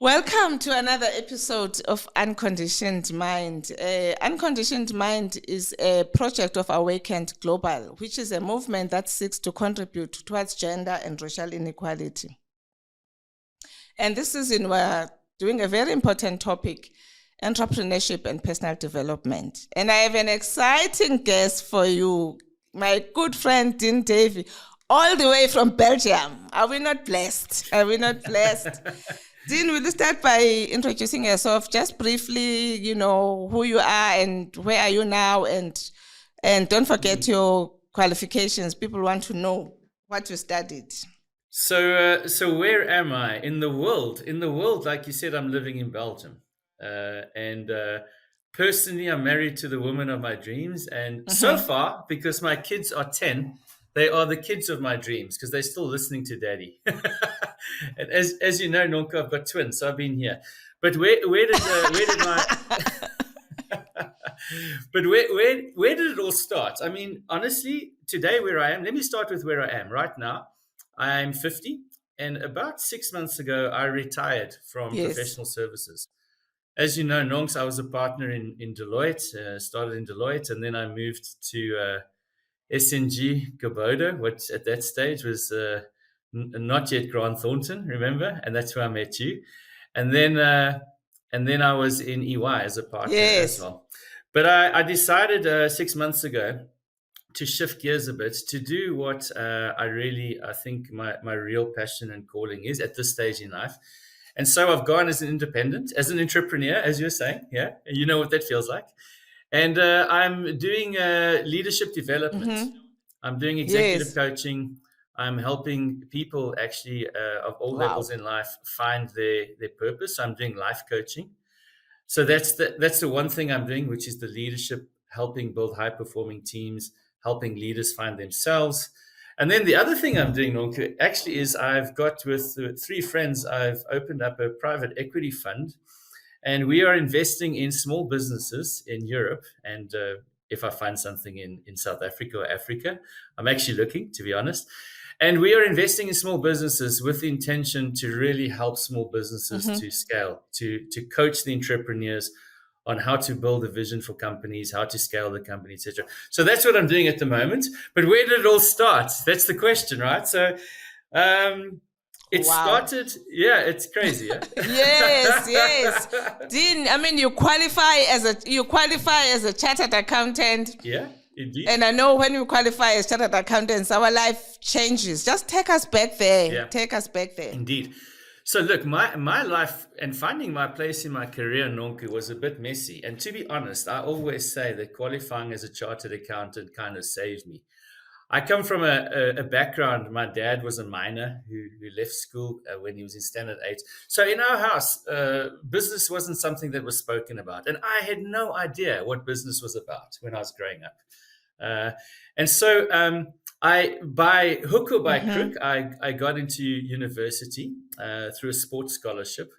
Welcome to another episode of Unconditioned Mind. Unconditioned Mind is a project of Awakened Global, which is a movement that seeks to contribute towards gender and racial inequality. And this season, we're doing a very important topic, entrepreneurship and personal development. And I have an exciting guest for you, my good friend, Dean Davey, all the way from Belgium. Are we not blessed? Are we not blessed? Dean, will you start by introducing yourself just briefly, who you are and where are you now? And don't forget your qualifications. People want to know what you studied. So where am I in the world? In the world, like you said, I'm living in Belgium. And personally, I'm married to the woman of my dreams. And so far, because my kids are 10, they are the kids of my dreams because they're still listening to daddy. And as you know, Nonka, I've got twins, so I've been here. But where did my but where did it all start? I mean, honestly, today where I am, let me start with where I am right now. I'm 50, and about 6 months ago, I retired from professional services. As you know, Nonks, I was a partner in Deloitte, started in Deloitte, and then I moved to SNG Gobodo, which at that stage was not yet Grant Thornton, remember? And that's where I met you. And then I was in EY as a partner as well. But I decided 6 months ago to shift gears a bit, to do what I think my real passion and calling is at this stage in life. And so I've gone as an independent, as an entrepreneur, as you're saying, yeah, you know what that feels like. And I'm doing leadership development. I'm doing executive coaching. I'm helping people actually of all levels in life find their purpose. I'm doing life coaching. So that's the one thing I'm doing, which is the leadership, helping build high-performing teams, helping leaders find themselves. And then the other thing I'm doing, Nonku, actually is I've got with three friends, I've opened up a private equity fund, and we are investing in small businesses in Europe. And if I find something in South Africa or Africa, I'm actually looking, to be honest. And we are investing in small businesses with the intention to really help small businesses to scale, to coach the entrepreneurs on how to build a vision for companies, how to scale the company, etc. So that's what I'm doing at the moment. But where did it all start? That's the question, right? So it started, it's crazy. Yeah? Yes. Dean, I mean, you qualify as a chartered accountant. Yeah, indeed. And I know when you qualify as chartered accountants, our life changes. Just take us back there. Yeah. Take us back there. Indeed. So look, my life and finding my place in my career, Nonku, was a bit messy. And to be honest, I always say that qualifying as a chartered accountant kind of saved me. I come from a background. My dad was a miner who left school when he was in standard 8. So in our house, business wasn't something that was spoken about. And I had no idea what business was about when I was growing up. And so I, by hook or by crook, I got into university through a sports scholarship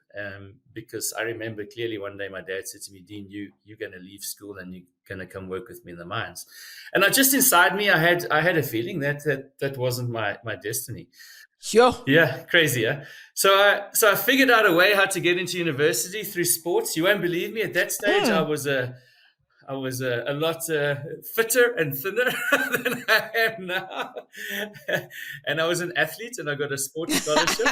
because I remember clearly one day my dad said to me, Dean, you're going to leave school and you're going to come work with me in the mines. And I just inside me, I had a feeling that wasn't my destiny. Sure. Yeah, crazy, yeah. So I figured out a way how to get into university through sports. You won't believe me. At that stage, I was a lot fitter and thinner than I am now. And I was an athlete and I got a sports scholarship.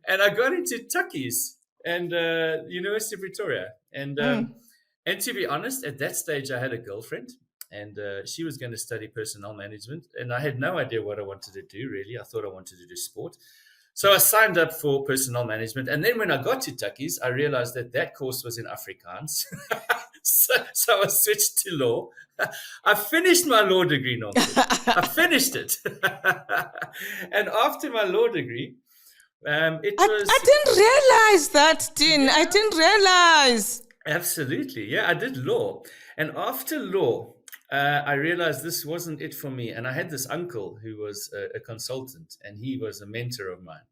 And I got into Tuckies and University of Pretoria. And to be honest, at that stage, I had a girlfriend and she was going to study personnel management. And I had no idea what I wanted to do, really. I thought I wanted to do sport. So I signed up for personnel management. And then when I got to Tuckies, I realized that course was in Afrikaans. so I switched to law. I finished my law degree, Norman. I finished it. And after my law degree, I didn't realize that, Dean. Yeah. I didn't realize. Absolutely. Yeah, I did law. And after law, I realized this wasn't it for me. And I had this uncle who was a consultant and he was a mentor of mine.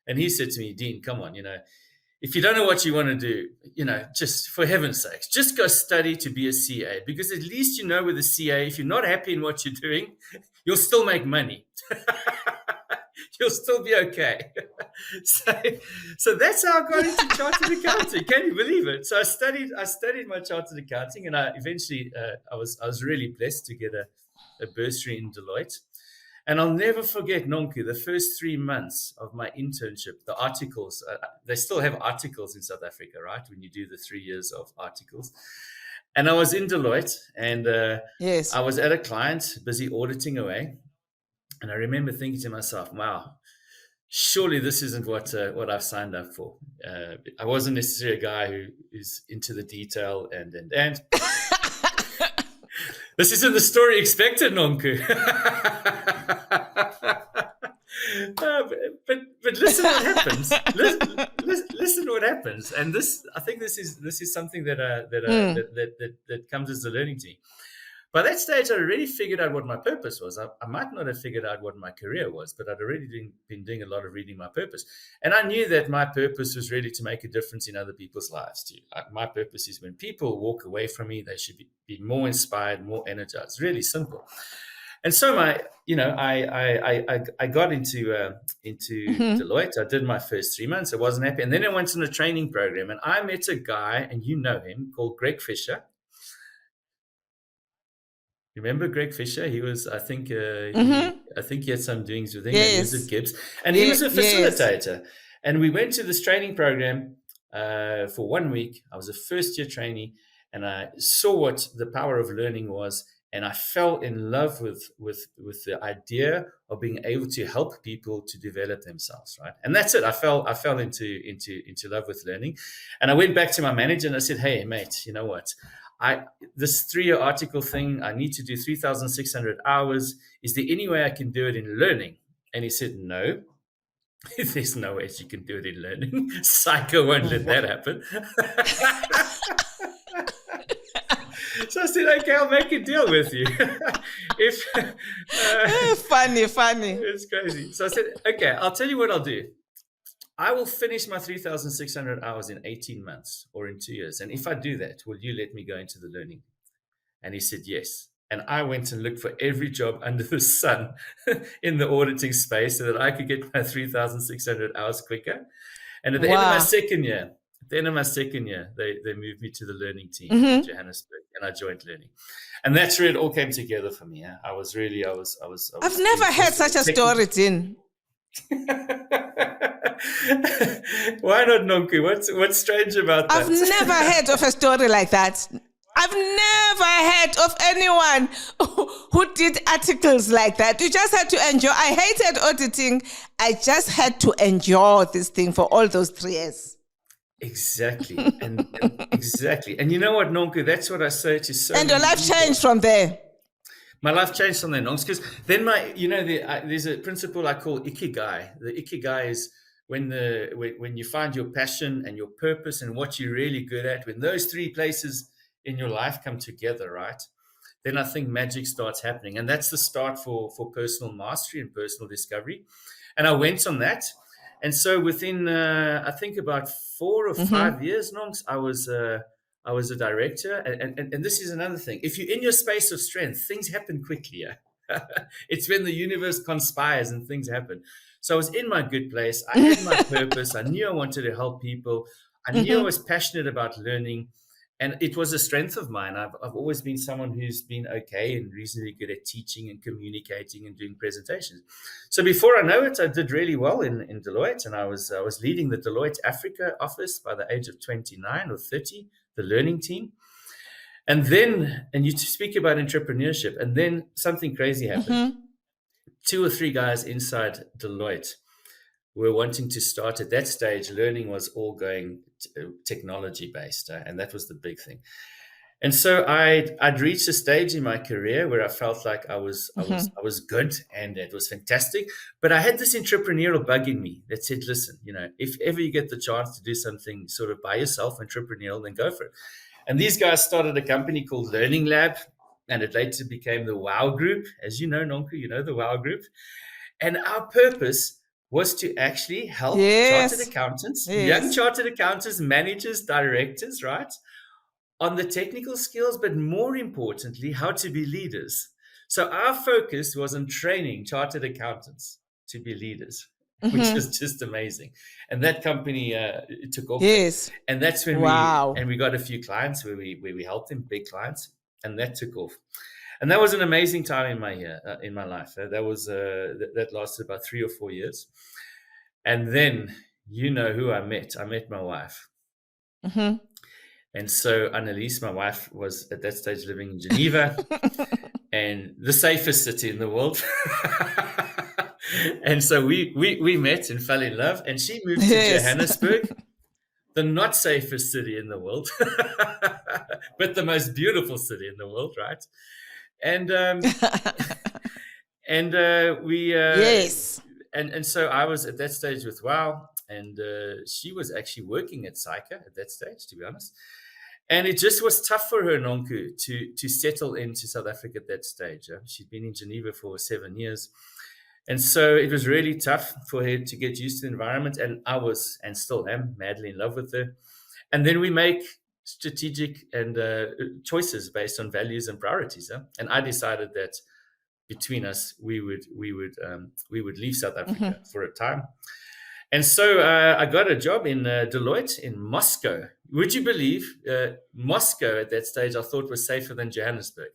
And he said to me, Dean, come on, if you don't know what you want to do, just for heaven's sakes, just go study to be a CA, because at least with a CA, if you're not happy in what you're doing, you'll still make money. You'll still be okay. so that's how I got into chartered accounting. Can you believe it? So I studied my chartered accounting, and I eventually I was really blessed to get a bursary in Deloitte. And I'll never forget, Nonku, the first 3 months of my internship, the articles, they still have articles in South Africa, right? When you do the 3 years of articles. And I was in Deloitte, and yes, I was at a client, busy auditing away. And I remember thinking to myself, wow, surely this isn't what I've signed up for. I wasn't necessarily a guy who is into the detail and this isn't the story expected, Nonku. But listen what happens. Listen what happens. And I think this is something that comes as a learning to me. By that stage, I already figured out what my purpose was. I might not have figured out what my career was, but I'd already been doing a lot of reading my purpose. And I knew that my purpose was really to make a difference in other people's lives too. My purpose is when people walk away from me, they should be more inspired, more energized. Really simple. And so I got into Deloitte. I did my first 3 months. I wasn't happy. And then I went on a training program, and I met a guy, and you know him, called Greg Fisher. Remember Greg Fisher? He was, I think he had some doings with England. Yes. He was at Gibbs, and he was a facilitator. Yes. And we went to this training program for 1 week. I was a first-year trainee, and I saw what the power of learning was, and I fell in love with the idea of being able to help people to develop themselves. Right, and that's it. I fell into love with learning, and I went back to my manager and I said, "Hey, mate, you know what? This 3-year article thing, I need to do 3,600 hours. Is there any way I can do it in learning?" And he said, "No, there's no way you can do it in learning. Psycho won't let that happen." So I said, "Okay, I'll make a deal with you." Funny. It's crazy. So I said, "Okay, I'll tell you what I'll do. I will finish my 3,600 hours in 18 months or in 2 years. And if I do that, will you let me go into the learning?" And he said, yes. And I went and looked for every job under the sun in the auditing space so that I could get my 3,600 hours quicker. And at the end of my second year, they moved me to the learning team in Johannesburg, and I joined learning. And that's where it all came together for me. Yeah? I've never heard such a story, Tin. Why not, Nonku? What's strange about that? I've never heard of a story like that. I've never heard of anyone who did articles like that. You just had to enjoy. I hated auditing. I just had to enjoy this thing for all those 3 years. Exactly. And exactly. And you know what, Nonku? That's what I say to so And your life changed from there. My life changed from there, Nonks, because then there's a principle I call ikigai. The ikigai is when you find your passion and your purpose and what you're really good at, when those 3 places in your life come together, right? Then I think magic starts happening. And that's the start for personal mastery and personal discovery. And I went on that. And so within, I think about 4 or 5 years, Nonks, I was a director. And this is another thing. If you're in your space of strength, things happen quickly. Yeah? It's when the universe conspires and things happen. So I was in my good place. I had my purpose. I knew I wanted to help people. I knew I was passionate about learning. And it was a strength of mine. I've always been someone who's been okay and reasonably good at teaching and communicating and doing presentations. So before I know it, I did really well in Deloitte. And I was leading the Deloitte Africa office by the age of 29 or 30, the learning team. And then, and you speak about entrepreneurship, and then something crazy happened. 2 or 3 guys inside Deloitte were wanting to start. At that stage, learning was all going technology based, and that was the big thing. And so I'd reached a stage in my career where I felt like I was good, and it was fantastic. But I had this entrepreneurial bug in me that said, listen, if ever you get the chance to do something sort of by yourself, entrepreneurial, then go for it. And these guys started a company called Learning Lab, and it later became the WOW Group. As you know, Nonku, you know the WOW Group. And our purpose was to actually help chartered accountants, young chartered accountants, managers, directors, right, on the technical skills, but more importantly, how to be leaders. So our focus was on training chartered accountants to be leaders. which was just amazing. And that company it took off. Yes. And that's when we got a few clients where we helped them, big clients, and that took off. And that was an amazing time in my life. That was that lasted about 3 or 4 years. And then you know who I met. I met my wife. Mm-hmm. And so Annelies, my wife, was at that stage living in Geneva, and the safest city in the world. And so we met and fell in love, and she moved to Johannesburg, the not safest city in the world, but the most beautiful city in the world, right? And yes. And so I was at that stage with WOW, and she was actually working at Saika at that stage, to be honest. And it just was tough for her, Nonku, to settle into South Africa at that stage. She'd been in Geneva for 7 years. And so it was really tough for her to get used to the environment. And I was, and still am, madly in love with her. And then we make strategic and choices based on values and priorities. And I decided that between us, we would leave South Africa for a time. And so I got a job in Deloitte in Moscow. Would you believe Moscow at that stage I thought was safer than Johannesburg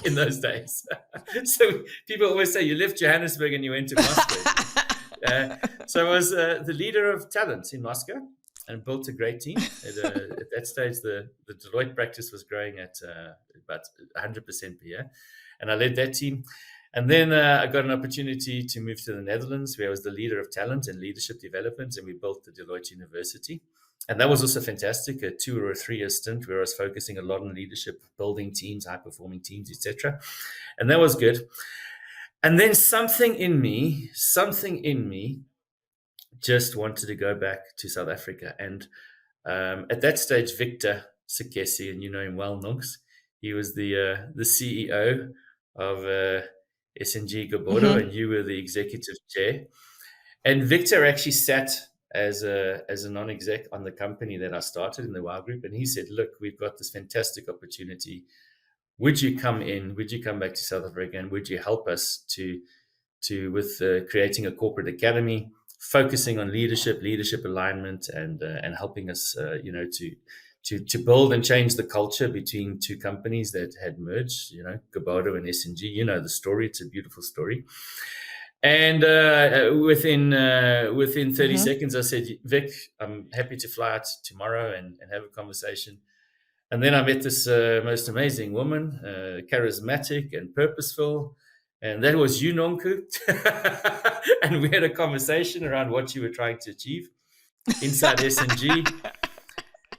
in those days? So people always say you left Johannesburg and you went to Moscow. So I was the leader of talent in Moscow and built a great team. At that stage, the Deloitte practice was growing at about 100% per year. And I led that team. And then I got an opportunity to move to the Netherlands, where I was the leader of talent and leadership development, and we built the Deloitte University. And that was also fantastic, a 2 or 3 year stint where I was focusing a lot on leadership, building teams, high-performing teams, etc. And that was good. And then something in me just wanted to go back to South Africa. And at that stage, Victor Sekesi, and you know him well, Nonks, he was the CEO of SNG Gobodo, and you were the executive chair. And Victor actually sat as a non-exec on the company that I started in the WOW Group. And he said, look, we've got this fantastic opportunity. Would you come in? Would you come back to South Africa? And would you help us with creating a corporate academy, focusing on leadership alignment, and helping us, to build and change the culture between two companies that had merged, Gobodo and SNG. You know the story. It's a beautiful story. And within 30 seconds, I said, Vic, I'm happy to fly out tomorrow and have a conversation. And then I met this most amazing woman, charismatic and purposeful. And that was you, Nonku. And we had a conversation around what you were trying to achieve inside SNG.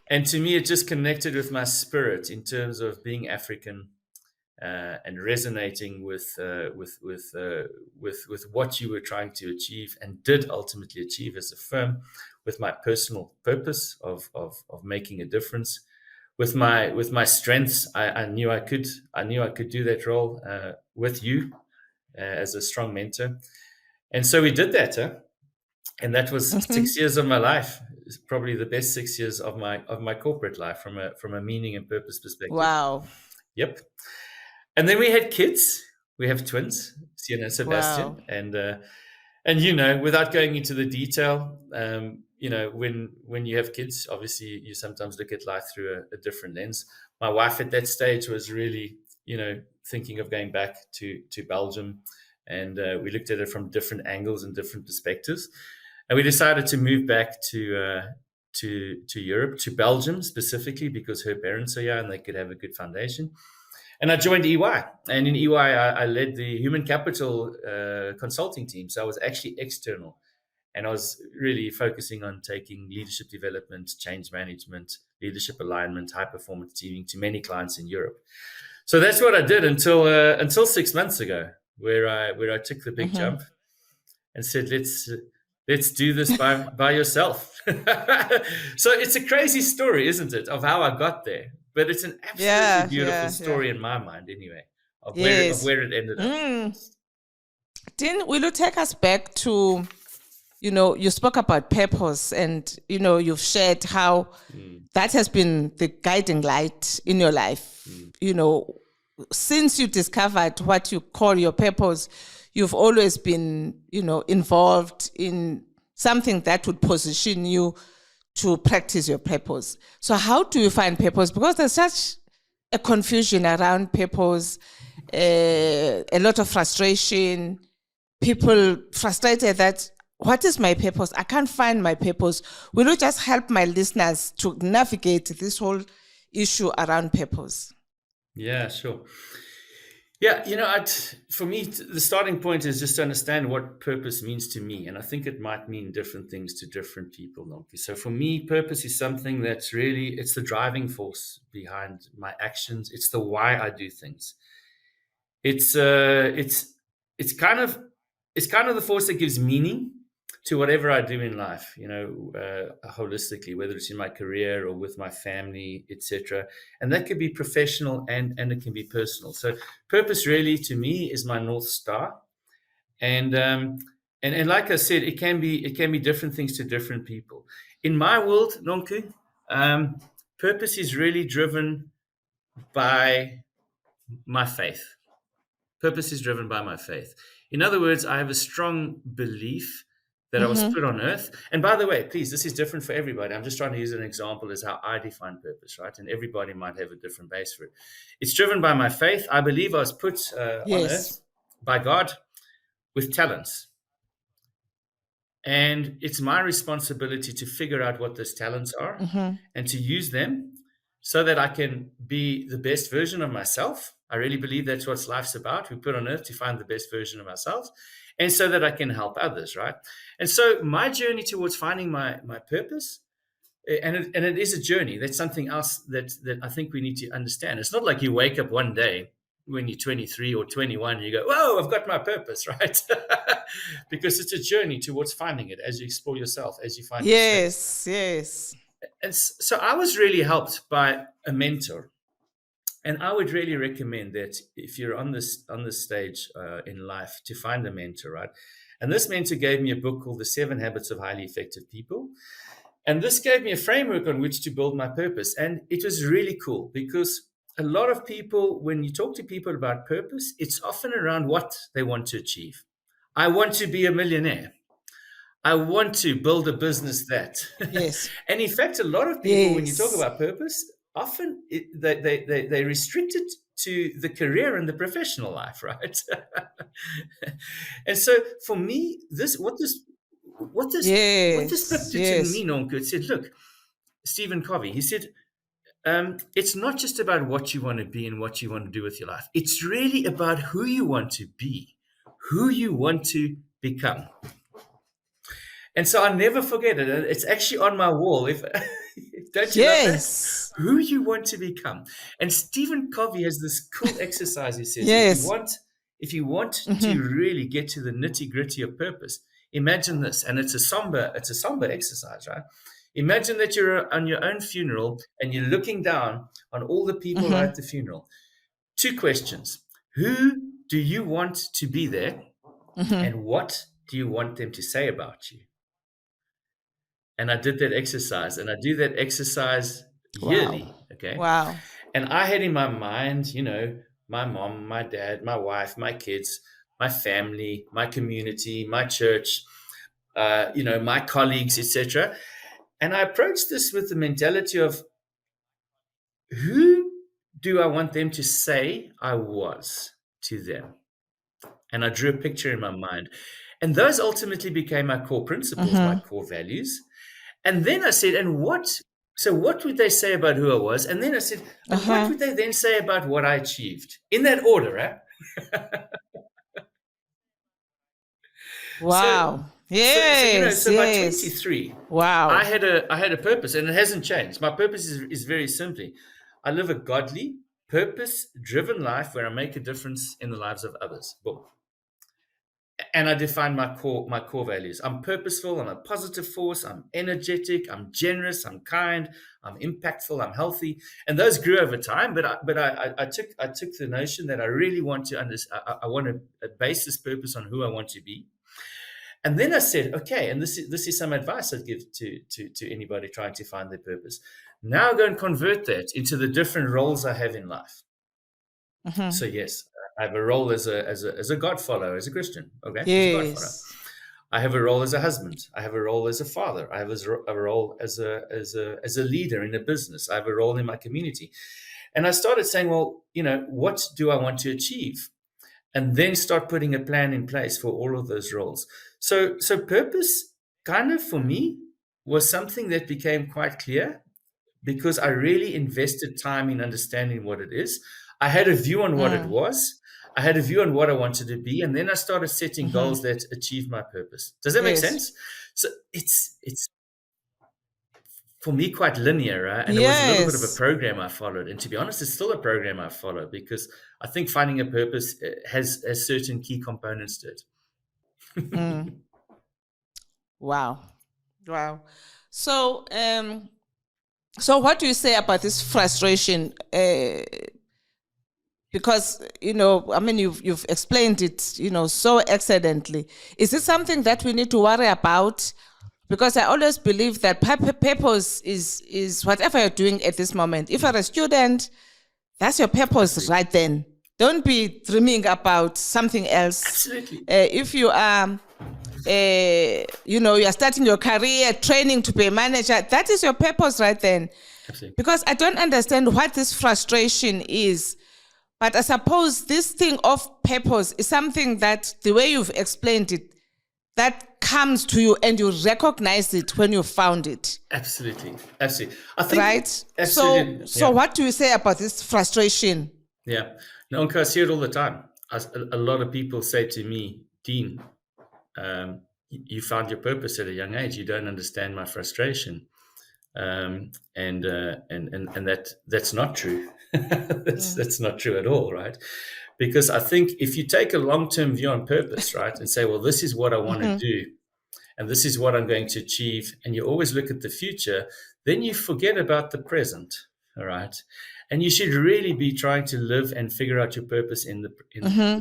And to me, it just connected with my spirit in terms of being African and resonating with what you were trying to achieve and did ultimately achieve as a firm, with my personal purpose of making a difference, with my strengths. I knew I could do that role with you as a strong mentor, and so we did that. And that was 6 years of my life. It's probably the best 6 years of my corporate life from a meaning and purpose perspective. Wow. Yep. And then we had kids. We have twins, Sienna and Sebastian. Wow. And without going into the detail, when you have kids, obviously you sometimes look at life through a different lens. My wife at that stage was really, thinking of going back to Belgium, and we looked at it from different angles and different perspectives. And we decided to move back to Europe, to Belgium specifically, because her parents are here and they could have a good foundation. And I joined EY. And in EY, I led the human capital consulting team. So I was actually external. And I was really focusing on taking leadership development, change management, leadership alignment, high performance teaming to many clients in Europe. So that's what I did until 6 months ago, where I took the big jump and said, let's do this by yourself. So it's a crazy story, isn't it, of how I got there? But it's an absolutely beautiful story in my mind, anyway, of where it ended up. Dean, will you take us back to, you spoke about purpose, and, you've shared how that has been the guiding light in your life. Since you discovered what you call your purpose, you've always been, involved in something that would position you to practice your purpose. So how do you find purpose? Because there's such a confusion around purpose, a lot of frustration, people frustrated that, what is my purpose? I can't find my purpose. Will you just help my listeners to navigate this whole issue around purpose? Yeah, sure. Yeah, for me, the starting point is just to understand what purpose means to me. And I think it might mean different things to different people, Nonki. So for me, purpose is something that's really, it's the driving force behind my actions. It's the why I do things. It's kind of the force that gives meaning to whatever I do in life, holistically, whether it's in my career or with my family, etc. And that could be professional and it can be personal. So purpose really to me is my North Star. And like I said, it can be different things to different people. In my world, Nonku, purpose is really driven by my faith. Purpose is driven by my faith. In other words, I have a strong belief that I was put on earth. And by the way, please, this is different for everybody. I'm just trying to use an example as how I define purpose, right? And everybody might have a different base for it. It's driven by my faith. I believe I was put on earth by God with talents. And it's my responsibility to figure out what those talents are and to use them so that I can be the best version of myself. I really believe that's what life's about. We put on earth to find the best version of ourselves, and so that I can help others, right? And so my journey towards finding my purpose, and it is a journey. That's something else that I think we need to understand. It's not like you wake up one day when you're 23 or 21, and you go, whoa, I've got my purpose, right? Because it's a journey towards finding it as you explore yourself, as you find Yes, yes. And so I was really helped by a mentor. And I would really recommend that if you're on this stage in life, to find a mentor, right? And this mentor gave me a book called The 7 Habits of Highly Effective People. And this gave me a framework on which to build my purpose. And it was really cool because a lot of people, when you talk to people about purpose, it's often around what they want to achieve. I want to be a millionaire. I want to build a business that. Yes. And in fact, a lot of people, when you talk about purpose, often they restrict it to the career and the professional life, right? And so for me, what this book did to me, Nonku, it said, look, Stephen Covey, he said, it's not just about what you want to be and what you want to do with your life. It's really about who you want to be, who you want to become. And so I'll never forget it. It's actually on my wall. Don't you love that? Who you want to become. And Stephen Covey has this cool exercise. He says, if you want to really get to the nitty-gritty of purpose, imagine this. And it's a somber exercise, right? Imagine that you're on your own funeral and you're looking down on all the people at the funeral. 2 questions. Who do you want to be there? And what do you want them to say about you? And I did that exercise, and I do that exercise yearly. Okay. Wow. And I had in my mind, my mom, my dad, my wife, my kids, my family, my community, my church, my colleagues, etc. And I approached this with the mentality of, who do I want them to say I was to them? And I drew a picture in my mind. And those ultimately became my core principles, my core values. And then I said, what would they say about who I was? And then I said, what would they then say about what I achieved? In that order, eh? Wow. So by 23, wow, I had a purpose, and it hasn't changed. My purpose is very simply, I live a godly, purpose-driven life where I make a difference in the lives of others. Boom. And I define my core values. I'm purposeful. I'm a positive force. I'm energetic. I'm generous. I'm kind. I'm impactful. I'm healthy. And those grew over time. But I took the notion that I really want to I want to base this purpose on who I want to be. And then I said, okay, and this is some advice I'd give to anybody trying to find their purpose. Now go and convert that into the different roles I have in life. So yes. I have a role as a God follower, as a Christian. Okay, as a God follower. Yes. I have a role as a husband. I have a role as a father. I have a role as a leader in a business. I have a role in my community. And I started saying, well, what do I want to achieve? And then start putting a plan in place for all of those roles. So purpose kind of for me was something that became quite clear because I really invested time in understanding what it is. I had a view on what it was. I had a view on what I wanted to be, and then I started setting goals that achieved my purpose. Does that make sense? So it's for me quite linear, right? And it was a little bit of a program I followed. And to be honest, it's still a program I follow because I think finding a purpose has certain key components to it. Wow. So, so what do you say about this frustration? Because, I mean, you've explained it, so excellently. Is it something that we need to worry about? Because I always believe that purpose is whatever you're doing at this moment. If you're a student, that's your purpose right then. Don't be dreaming about something else. Absolutely. If you are, you're starting your career, training to be a manager, that is your purpose right then. Absolutely. Because I don't understand what this frustration is. But I suppose this thing of purpose is something that the way you've explained it, that comes to you and you recognize it when you found it. Absolutely. I think, right? Absolutely. So what do you say about this frustration? Yeah. No, I see it all the time. A lot of people say to me, Dean, you found your purpose at a young age. You don't understand my frustration. And that's not true. That's not true at all, right? Because I think if you take a long-term view on purpose, right, and say, well, this is what I want to do, and this is what I'm going to achieve, and you always look at the future, then you forget about the present, all right? And you should really be trying to live and figure out your purpose in the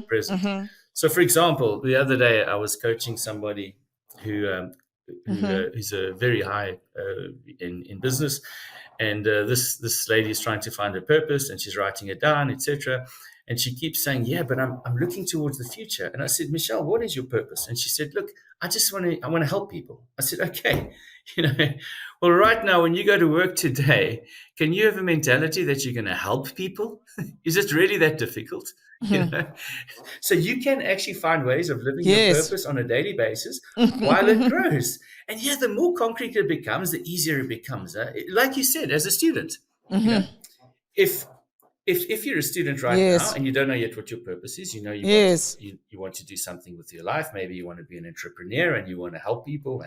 present. So, for example, the other day I was coaching somebody who's a very high in business, and this lady is trying to find her purpose, and she's writing it down, etc. And she keeps saying, "Yeah, but I'm looking towards the future." And I said, "Michelle, what is your purpose?" And she said, "Look, I want to help people." I said, "Okay, well, right now when you go to work today, can you have a mentality that you're going to help people? Is it really that difficult?" So you can actually find ways of living your purpose on a daily basis while it grows. And the more concrete it becomes, the easier it becomes. Like you said, as a student, if you're a student right now and you don't know yet what your purpose is, you want to do something with your life. Maybe you want to be an entrepreneur and you want to help people.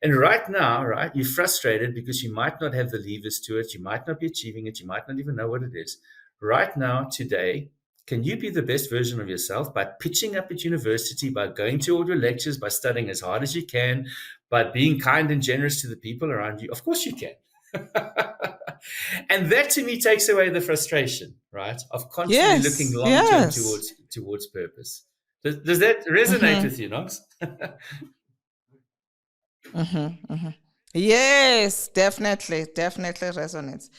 And right now, right, you're frustrated because you might not have the levers to it. You might not be achieving it. You might not even know what it is. Right now, today, can you be the best version of yourself by pitching up at university, by going to all your lectures, by studying as hard as you can, by being kind and generous to the people around you? Of course you can. And that to me takes away the frustration, right, of constantly looking long-term towards purpose. Does that resonate with you, Knox? Yes, definitely resonates.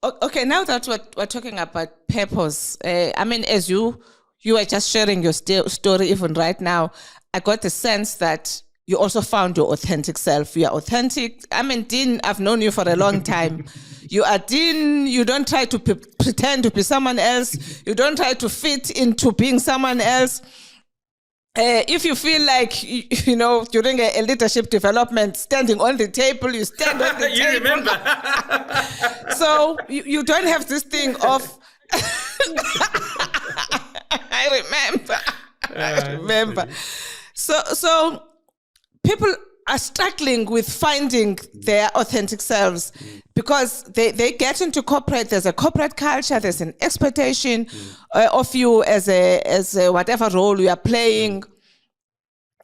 Okay, now that we're talking about purpose, I mean, as you were just sharing your story even right now, I got the sense that you also found your authentic self. You are authentic. I mean, Dean, I've known you for a long time. You are Dean. You don't try to pretend to be someone else. You don't try to fit into being someone else. If you feel like, during a leadership development, standing on the table, you stand on the table. You remember. So you don't have this thing of... I remember. So people are struggling with finding their authentic selves because they get into corporate. There's a corporate culture. There's an expectation of you as a whatever role you are playing,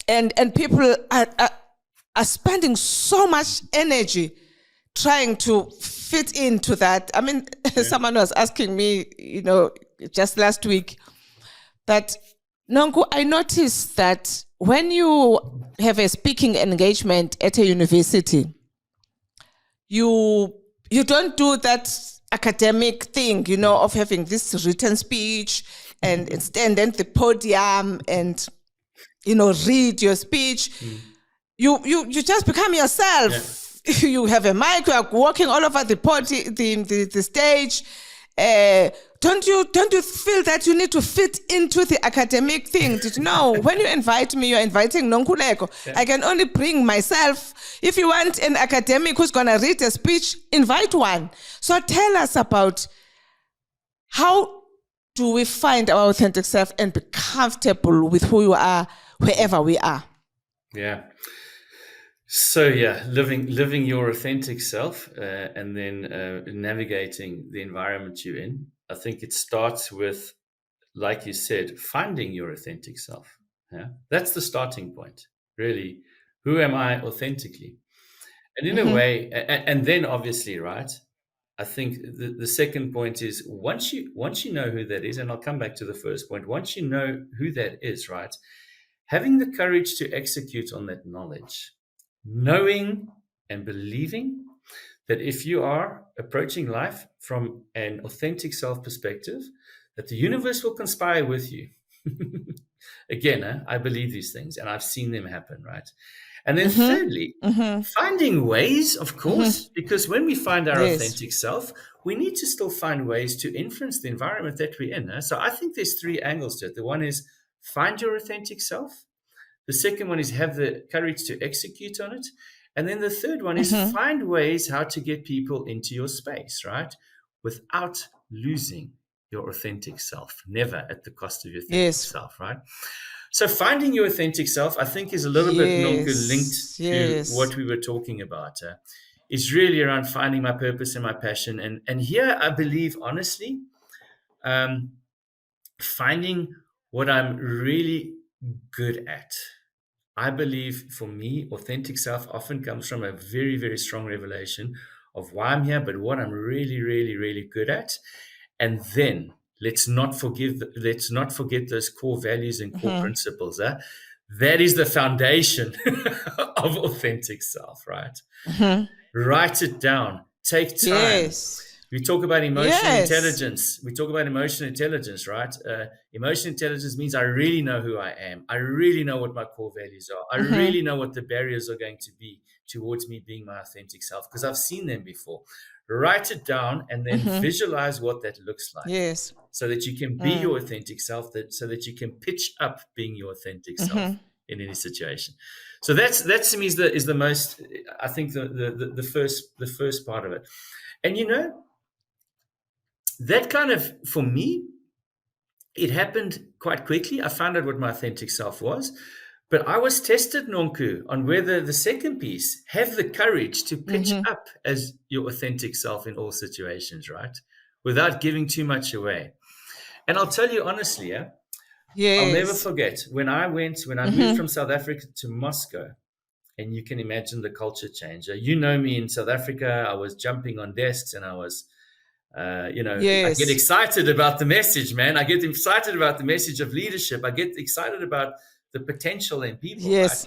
and people are spending so much energy trying to fit into that. I mean, someone was asking me, just last week, that Nonku, I noticed that when you have a speaking engagement at a university, you don't do that academic thing, of having this written speech, and stand at the podium and, read your speech. You just become yourself. You have a mic, you are walking all over the stage. Don't you feel that you need to fit into the academic thing? Did you know when you invite me, you're inviting Nonkuleko? I can only bring myself. If you want an academic who's going to read a speech, invite one. So tell us about how do we find our authentic self and be comfortable with who you are wherever we are? Yeah. So living your authentic self and then navigating the environment you're in. I think it starts with, like you said, finding your authentic self. Yeah, that's the starting point. Really, who am I authentically? And in a way, and then obviously, right? I think the second point is once you know who that is, and I'll come back to the first point. Once you know who that is, right? Having the courage to execute on that knowledge. Knowing and believing that if you are approaching life from an authentic self perspective, that the universe will conspire with you. Again, I believe these things and I've seen them happen, right? And then thirdly, finding ways, of course, because when we find our authentic self, we need to still find ways to influence the environment that we're in. So I think there's three angles to it. The one is find your authentic self. The second one is have the courage to execute on it. And then the third one is find ways how to get people into your space, right? Without losing your authentic self, never at the cost of your authentic self, right? So finding your authentic self, I think, is a little bit linked to what we were talking about. Is really around finding my purpose and my passion. And here I believe, honestly, finding what I'm really good at. I believe for me, authentic self often comes from a very, very strong revelation of why I'm here, but what I'm really, really, really good at. And then let's not forget those core values and core principles. That is the foundation of authentic self, right? Write it down. Take time. We talk about emotional intelligence. We talk about emotional intelligence, right? Emotional intelligence means I really know who I am. I really know what my core values are. I really know what the barriers are going to be towards me being my authentic self because I've seen them before. Write it down and then visualize what that looks like. So that you can be your authentic self, so that you can pitch up being your authentic self in any situation. So that to me is the most, I think, the first part of it. And that kind of, for me, it happened quite quickly. I found out what my authentic self was, but I was tested, Nonku, on whether the second piece, have the courage to pitch up as your authentic self in all situations, right? Without giving too much away. And I'll tell you honestly, I'll never forget when I moved from South Africa to Moscow, and you can imagine the culture change. You know me in South Africa, I was jumping on desks and I was, I get excited about the message, man. I get excited about the message of leadership. I get excited about the potential in people. Right?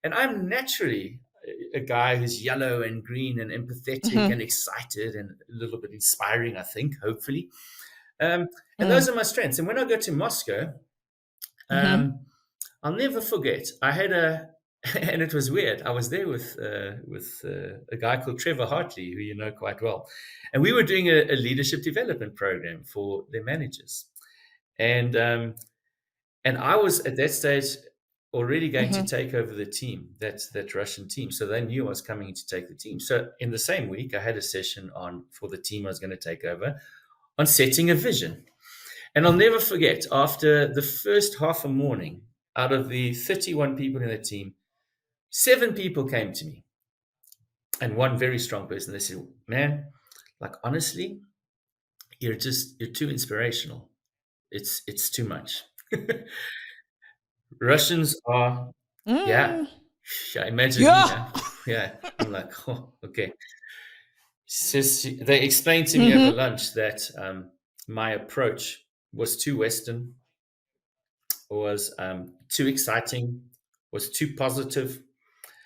And I'm naturally a guy who's yellow and green and empathetic and excited and a little bit inspiring, I think, hopefully. And those are my strengths. And when I go to Moscow, I'll never forget. I had and it was weird. I was there with a guy called Trevor Hartley, who you know quite well. And we were doing a leadership development program for their managers. And I was at that stage already going to take over the team, that Russian team. So they knew I was coming to take the team. So in the same week, I had a session for the team I was going to take over on setting a vision. And I'll never forget, after the first half a morning, out of the 31 people in the team, 7 people came to me. And one very strong person, they said, man, like, honestly, you're too inspirational. It's too much. Russians are, imagine, I'm like, oh, okay. They explained to me over lunch that my approach was too Western, was too exciting, was too positive.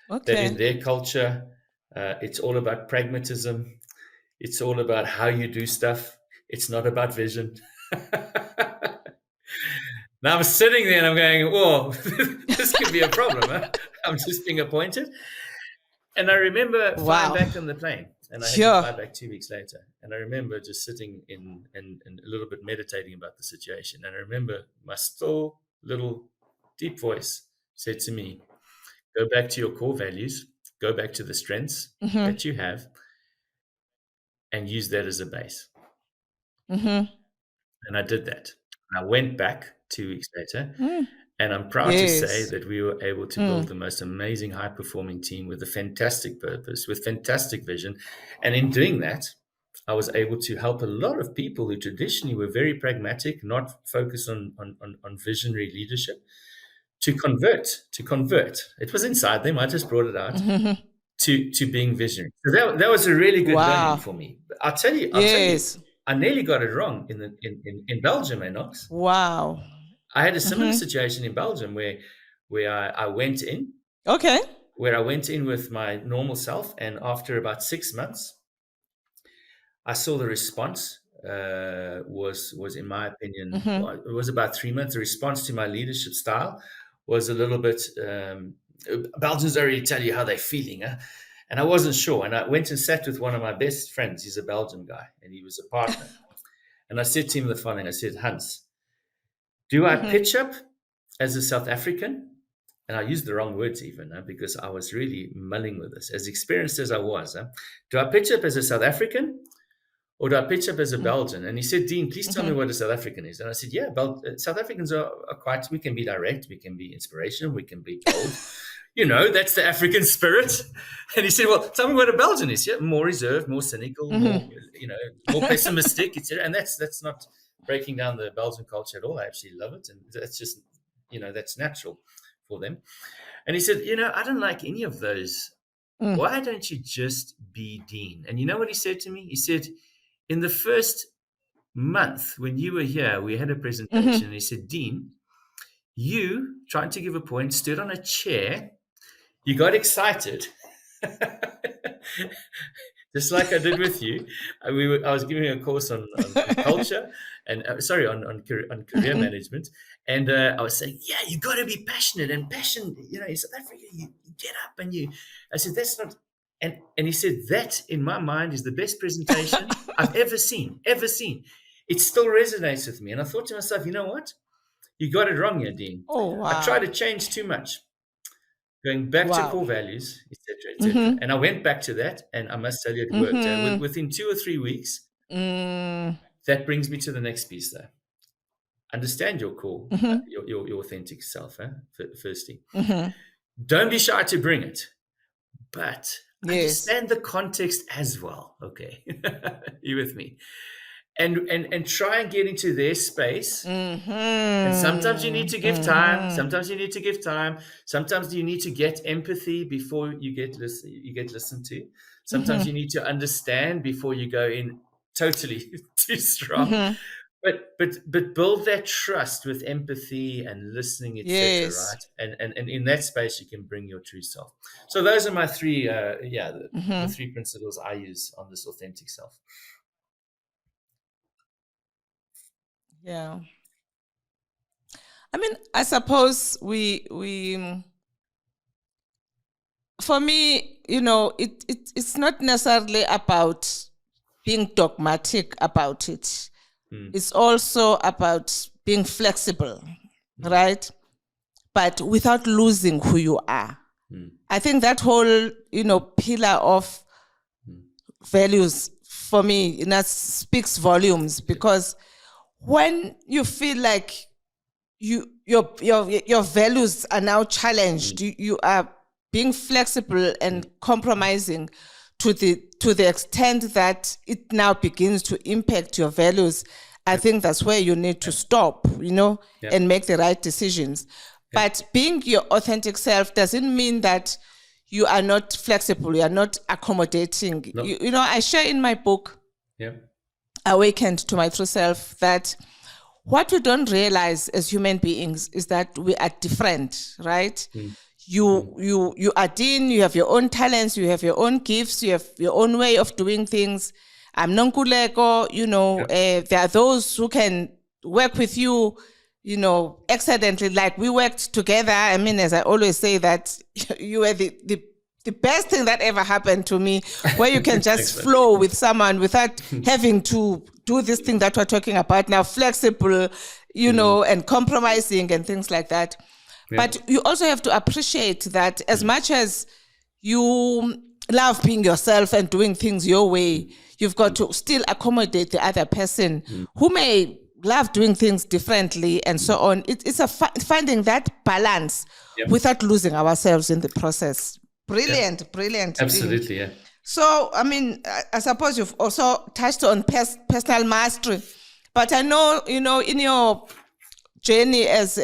That in their culture, it's all about pragmatism. It's all about how you do stuff. It's not about vision. Now I'm sitting there and I'm going, whoa, this could be a problem. Huh? I'm just being appointed. And I remember flying Wow. back on the plane, and I had to Sure. fly back 2 weeks later. And I remember just sitting in and a little bit meditating about the situation. And I remember my still little deep voice said to me, go back to your core values, go back to the strengths that you have, and use that as a base. And I did that. And I went back 2 weeks later, and I'm proud to say Yes. that we were able to build the most amazing, high-performing team with a fantastic purpose, with fantastic vision. And in doing that, I was able to help a lot of people who traditionally were very pragmatic, not focused on visionary leadership, to convert. It was inside them. I just brought it out to being visionary. So that was a really good learning for me. I'll tell you, Yes. I nearly got it wrong in Belgium, Enox. Wow. I had a similar situation in Belgium where I went in. Okay. Where I went in with my normal self, and after about 6 months, I saw the response was in my opinion, well, it was about 3 months. The response to my leadership style was a little bit. Belgians don't really tell you how they're feeling, huh? And I wasn't sure. And I went and sat with one of my best friends. He's a Belgian guy, and he was a partner. And I said to him the following: I said, Hans, do I pitch up as a South African? And I used the wrong words even, because I was really mulling with this. As experienced as I was, do I pitch up as a South African, or do I pitch up as a Belgian? And he said, Dean, please tell me what a South African is. And I said, yeah, South Africans are quite, we can be direct, we can be inspirational, we can be bold. That's the African spirit. And he said, well, tell me what a Belgian is. Yeah, more reserved, more cynical, more pessimistic, etc. And that's not breaking down the Belgian culture at all. I actually love it. And that's just, that's natural for them. And he said, I don't like any of those. Why don't you just be Dean? And you know what he said to me? He said, in the first month when you were here, we had a presentation, and he said, Dean, you trying to give a point, stood on a chair, you got excited, just like I did with you. I was giving a course on culture and on career management, and I was saying, yeah, you got to be passionate, and passion, in South Africa, you get up and you. I said, that's not. And he said, that in my mind is the best presentation I've ever seen. It still resonates with me. And I thought to myself, you know what? You got it wrong here, Dean. Oh, wow. I tried to change too much, going back to core values, etc. And I went back to that, and I must tell you, it worked. Within 2 or 3 weeks, that brings me to the next piece there. Understand your core, your authentic self, firstly. Don't be shy to bring it. But understand the context as well. Okay. You with me? And try and get into their space. And sometimes you need to give time. Sometimes you need to get empathy before you get listened to. Sometimes you need to understand before you go in totally too strong. But build that trust with empathy and listening, etc. Right? And in that space, you can bring your true self. So those are my three, the 3 principles I use on this authentic self. Yeah. I mean, I suppose for me, it's not necessarily about being dogmatic about it. It's also about being flexible, right? But without losing who you are. I think that whole, pillar of values for me, that speaks volumes, because when you feel like your values are now challenged, you are being flexible and compromising to the extent that it now begins to impact your values, I think that's where you need to stop, and make the right decisions. But being your authentic self doesn't mean that you are not flexible, you are not accommodating. No. I share in my book, Awakened to My True Self, that what we don't realize as human beings is that we are different, right? You are Dean, you have your own talents, you have your own gifts, you have your own way of doing things. I'm Nonkuleko, there are those who can work with you, accidentally, like we worked together. I mean, as I always say, that you were the best thing that ever happened to me, where you can just flow with someone without having to do this thing that we're talking about now, flexible, and compromising and things like that. Yeah. But you also have to appreciate that as much as you love being yourself and doing things your way, you've got to still accommodate the other person who may love doing things differently and so on. It's finding that balance without losing ourselves in the process. Brilliant. Absolutely, yeah. So, I mean, I suppose you've also touched on personal mastery, but I know, in your journey as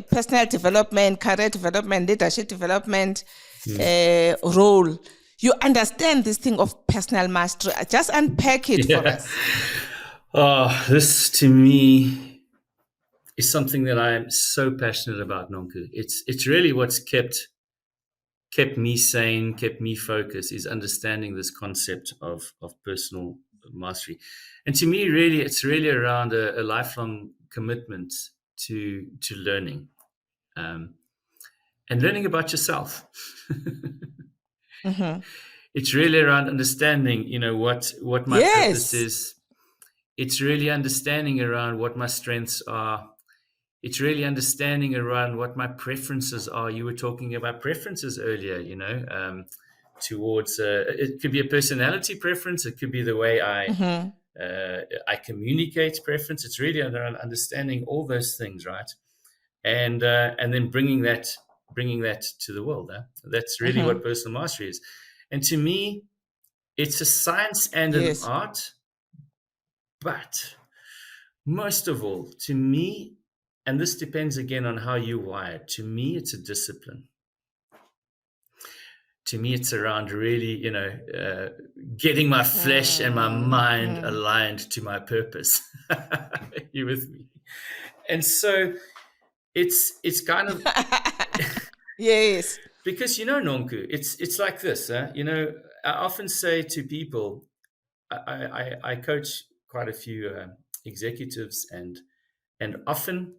personal development, career development, leadership development role, you understand this thing of personal mastery. Just unpack it for us. Oh, this to me is something that I am so passionate about, Nonku. It's really what's kept me sane, kept me focused, is understanding this concept of personal mastery. And to me, really, it's really around a lifelong commitment to learning, and learning about yourself. It's really around understanding, what my purpose is. It's really understanding around what my strengths are. It's really understanding around what my preferences are. You were talking about preferences earlier, towards it could be a personality preference. It could be the way I communicate preference. It's really around understanding all those things, right? And then bringing that to the world. That's really what personal mastery is. And to me, it's a science and an art. But most of all, to me, and this depends again on how you're wired, to me, it's a discipline. To me, it's around really, getting my flesh and my mind aligned to my purpose. You with me? And so it's kind of yes. Because Nonku, it's like this. I often say to people, I coach quite a few executives, and often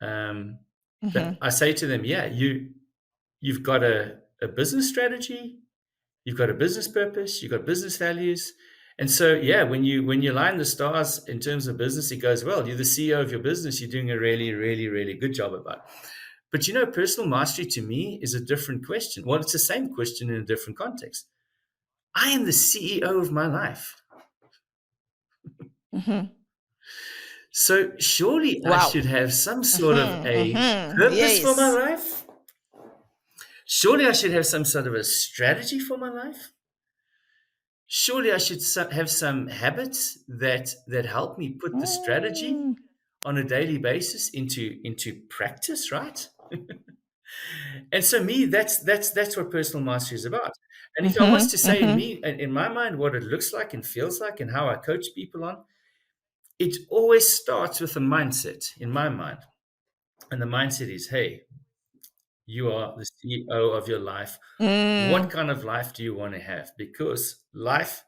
I say to them, you've got a business strategy, you've got a business purpose, you've got business values. And so, when you align the stars in terms of business, it goes well. You're the CEO of your business. You're doing a really, really, really good job about it. But personal mastery to me is a different question. Well, it's the same question in a different context. I am the CEO of my life. So surely I should have some sort of a purpose for my life. Surely I should have some sort of a strategy for my life. Surely I should have some habits that help me put the strategy on a daily basis into practice, right? And so that's what personal mastery is about. And if I was to say in my mind what it looks like and feels like and how I coach people on, it always starts with a mindset in my mind. And the mindset is, hey, you are the CEO of your life. What kind of life do you want to have? Because life,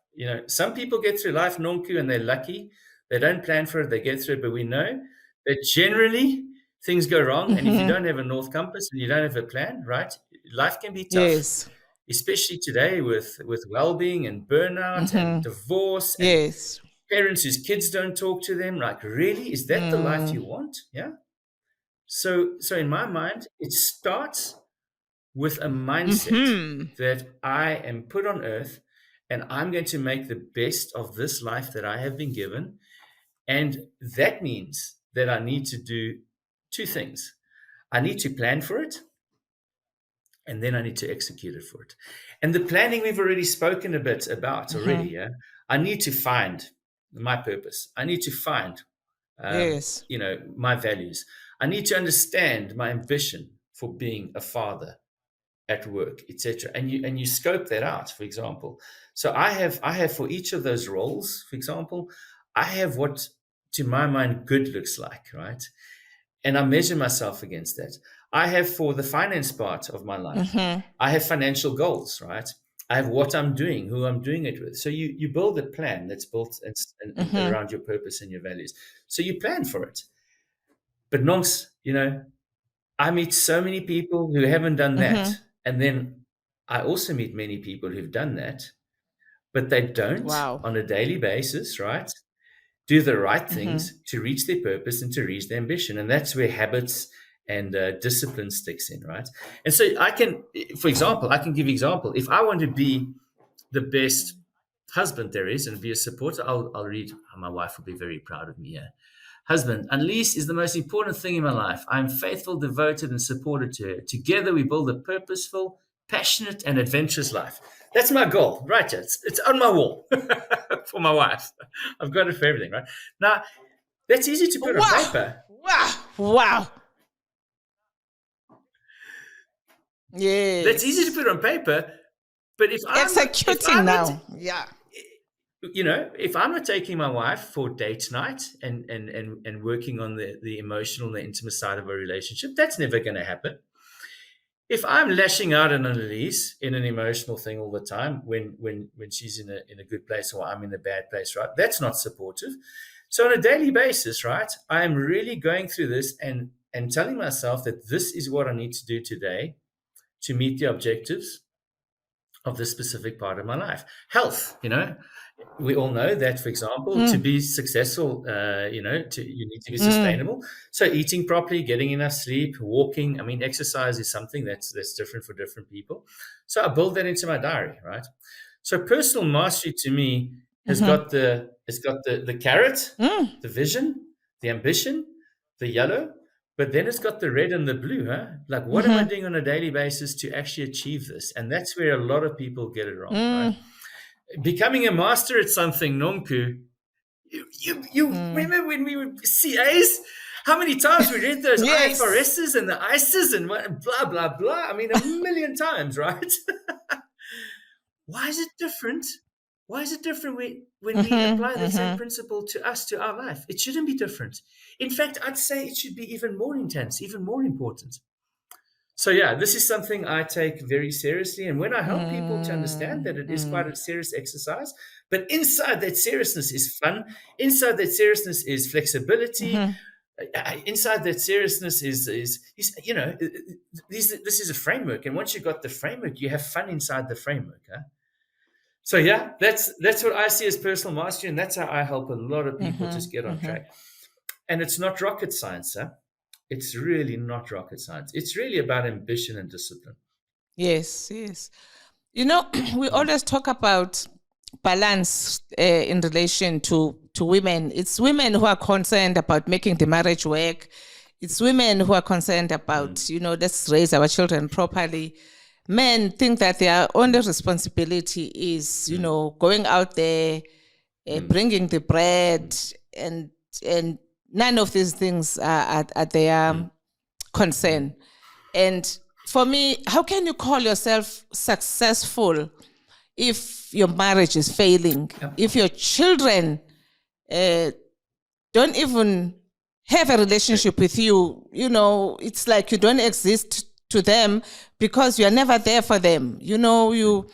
some people get through life, Nonku, and they're lucky. They don't plan for it, they get through it. But we know that generally things go wrong. And if you don't have a North Compass and you don't have a plan, right, life can be tough. Especially today with well-being and burnout and divorce and parents whose kids don't talk to them. Like, really? Is that the life you want? Yeah. So in my mind, it starts with a mindset that I am put on earth and I'm going to make the best of this life that I have been given. And that means that I need to do two things. I need to plan for it, and then I need to execute it for it. And the planning we've already spoken a bit about already. Yeah, I need to find my purpose. I need to find, my values. I need to understand my ambition for being a father at work, etc. And you scope that out, for example. So I have for each of those roles, for example, I have what to my mind good looks like, right? And I measure myself against that. I have for the finance part of my life, I have financial goals, right? I have what I'm doing, who I'm doing it with. So you build a plan that's built around your purpose and your values. So you plan for it. But nonks, I meet so many people who haven't done that. And then I also meet many people who've done that, but they don't Wow. on a daily basis, right? Do the right things to reach their purpose and to reach their ambition. And that's where habits and discipline sticks in, right? And so I can give example. If I want to be the best husband there is and be a supporter, I'll read. My wife will be very proud of me here. Husband, unleashed is the most important thing in my life. I'm faithful, devoted, and supported to her. Together, we build a purposeful, passionate, and adventurous life. That's my goal, right? It's on my wall for my wife. I've got it for everything, right? Now, that's easy to put on paper. Wow. Yes. That's easy to put on paper, but if I'm executing now, yeah. If I'm not taking my wife for date night and working on the emotional and the intimate side of a relationship, that's never going to happen. If I'm lashing out on Annalise in an emotional thing all the time when she's in a good place or I'm in a bad place, right? That's not supportive. So on a daily basis, right, I am really going through this and telling myself that this is what I need to do today to meet the objectives of this specific part of my life. Health, we all know that, for example, to be successful, you need to be sustainable. So eating properly, getting enough sleep, walking. I mean, exercise is something that's different for different people. So I build that into my diary, right? So personal mastery to me has got the carrot, the vision, the ambition, the yellow, but then it's got the red and the blue, huh? Like, what am I doing on a daily basis to actually achieve this? And that's where a lot of people get it wrong, right? Becoming a master at something, Nonku, you remember when we were CAs? How many times we read those IFRSs and the ICEs and blah, blah, blah? I mean, 1,000,000 times, right? Why is it different? Why is it different when we apply the same principle to us, to our life? It shouldn't be different. In fact, I'd say it should be even more intense, even more important. So yeah, this is something I take very seriously. And when I help people to understand that it is quite a serious exercise, but inside that seriousness is fun. Inside that seriousness is flexibility. Inside that seriousness is this is a framework. And once you've got the framework, you have fun inside the framework. Huh? So yeah, that's what I see as personal mastery. And that's how I help a lot of people just get on track. And it's not rocket science, huh? It's really not rocket science. It's really about ambition and discipline. Yes. We always talk about balance in relation to women. It's women who are concerned about making the marriage work. It's women who are concerned about, let's raise our children properly. Men think that their only responsibility is, going out there, bringing the bread, and none of these things are their concern. And for me, how can you call yourself successful if your marriage is failing? If your children don't even have a relationship with you, it's like you don't exist to them because you are never there for them. You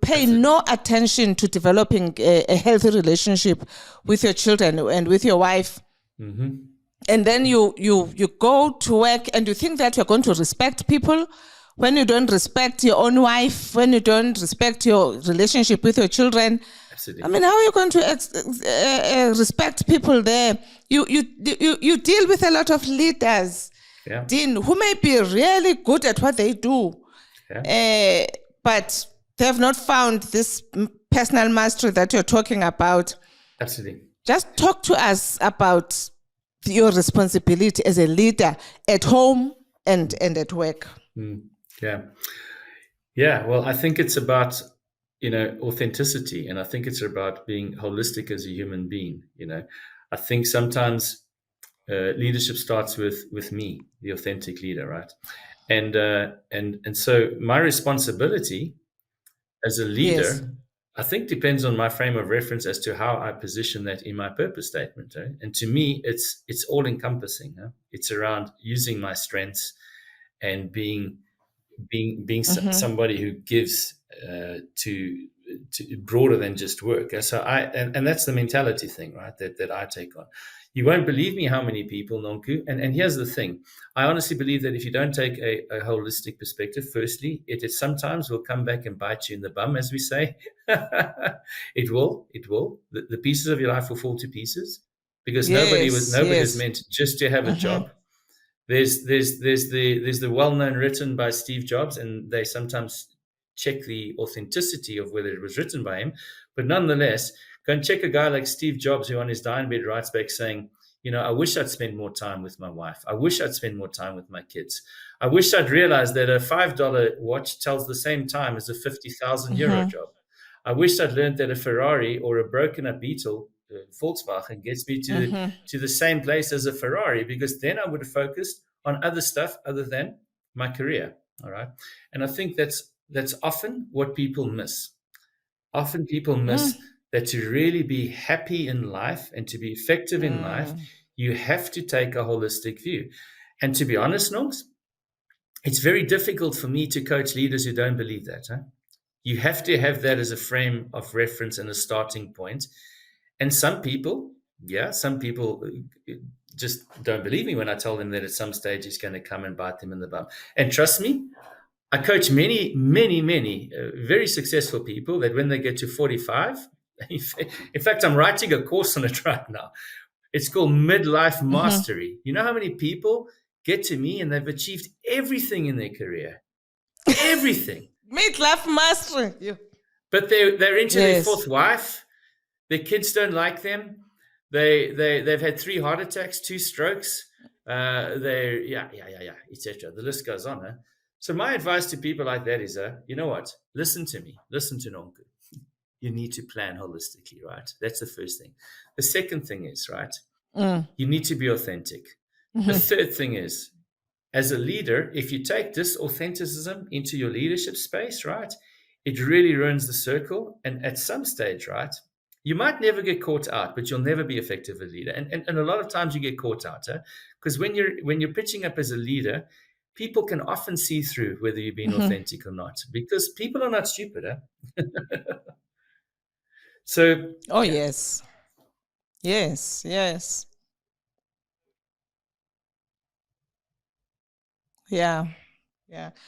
pay no attention to developing a healthy relationship with your children and with your wife. And then you go to work and you think that you're going to respect people when you don't respect your own wife, when you don't respect your relationship with your children. Absolutely. I mean, how are you going to respect people there? You deal with a lot of leaders, Dean, who may be really good at what they do, but they have not found this personal mastery that you're talking about. Absolutely. Just talk to us about your responsibility as a leader at home and at work. Yeah. Well, I think it's about, authenticity. And I think it's about being holistic as a human being. I think sometimes leadership starts with me, the authentic leader, right? And so my responsibility as a leader, I think, depends on my frame of reference as to how I position that in my purpose statement. And to me, it's all encompassing. It's around using my strengths and being somebody who gives to broader than just work. So and that's the mentality thing, right? That I take on. You won't believe me how many people, Nonku, and here's the thing. I honestly believe that if you don't take a holistic perspective, firstly, it sometimes will come back and bite you in the bum, as we say. It will. The pieces of your life will fall to pieces because nobody is meant just to have a job. There's the well-known written by Steve Jobs, and they sometimes check the authenticity of whether it was written by him. But nonetheless, go and check a guy like Steve Jobs, who on his dying bed writes back saying, I wish I'd spend more time with my wife. I wish I'd spend more time with my kids. I wish I'd realized that a $5 watch tells the same time as a 50,000 euro job. I wish I'd learned that a Ferrari or a broken up Beetle, Volkswagen, gets me to the same place as a Ferrari, because then I would have focused on other stuff other than my career. All right. And I think that's often what people miss. Often people miss that to really be happy in life and to be effective in life, you have to take a holistic view. And to be honest, Nonks, it's very difficult for me to coach leaders who don't believe that. Huh? You have to have that as a frame of reference and a starting point. And some people just don't believe me when I tell them that at some stage it's going to come and bite them in the bum. And trust me, I coach many very successful people that when they get to 45, in fact, I'm writing a course on it right now. It's called Midlife Mastery. You know how many people get to me and they've achieved everything in their career? Everything. Midlife Mastery. But they're into their fourth wife. Their kids don't like them. They've had 3 heart attacks, 2 strokes. etc. The list goes on. Huh? So my advice to people like that is, you know what? Listen to me. Listen to Nonku. You need to plan holistically, right? That's the first thing. The second thing is, right, you need to be authentic. The third thing is, as a leader, if you take this authenticism into your leadership space, right, it really ruins the circle. And at some stage, right, you might never get caught out, but you'll never be effective as a leader. And a lot of times you get caught out, because when you're pitching up as a leader, people can often see through whether you're being authentic or not, because people are not stupid. So, yes. Yeah.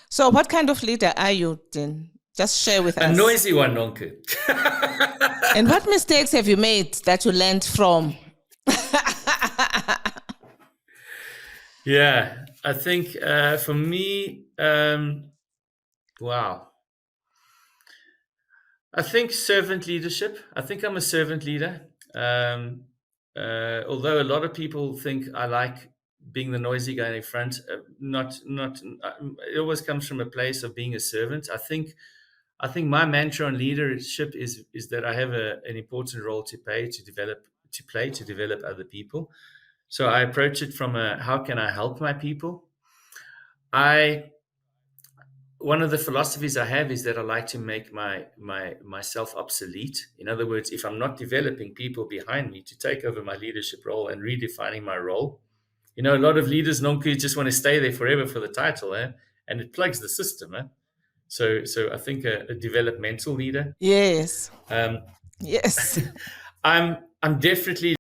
So what kind of leader are you then? Just share with us. A noisy one, Nonku. And what mistakes have you made that you learned from? Yeah, I think for me, wow. I think servant leadership. I think I'm a servant leader. Although a lot of people think I like being the noisy guy in front, it always comes from a place of being a servant. I think my mantra on leadership is that I have an important role to play to develop other people. So I approach it from how can I help my people? One of the philosophies I have is that I like to make myself obsolete. In other words, if I'm not developing people behind me to take over my leadership role and redefining my role, a lot of leaders, Nonku, just want to stay there forever for the title, and it plugs the system. So I think a developmental leader. Yes. Yes. I'm definitely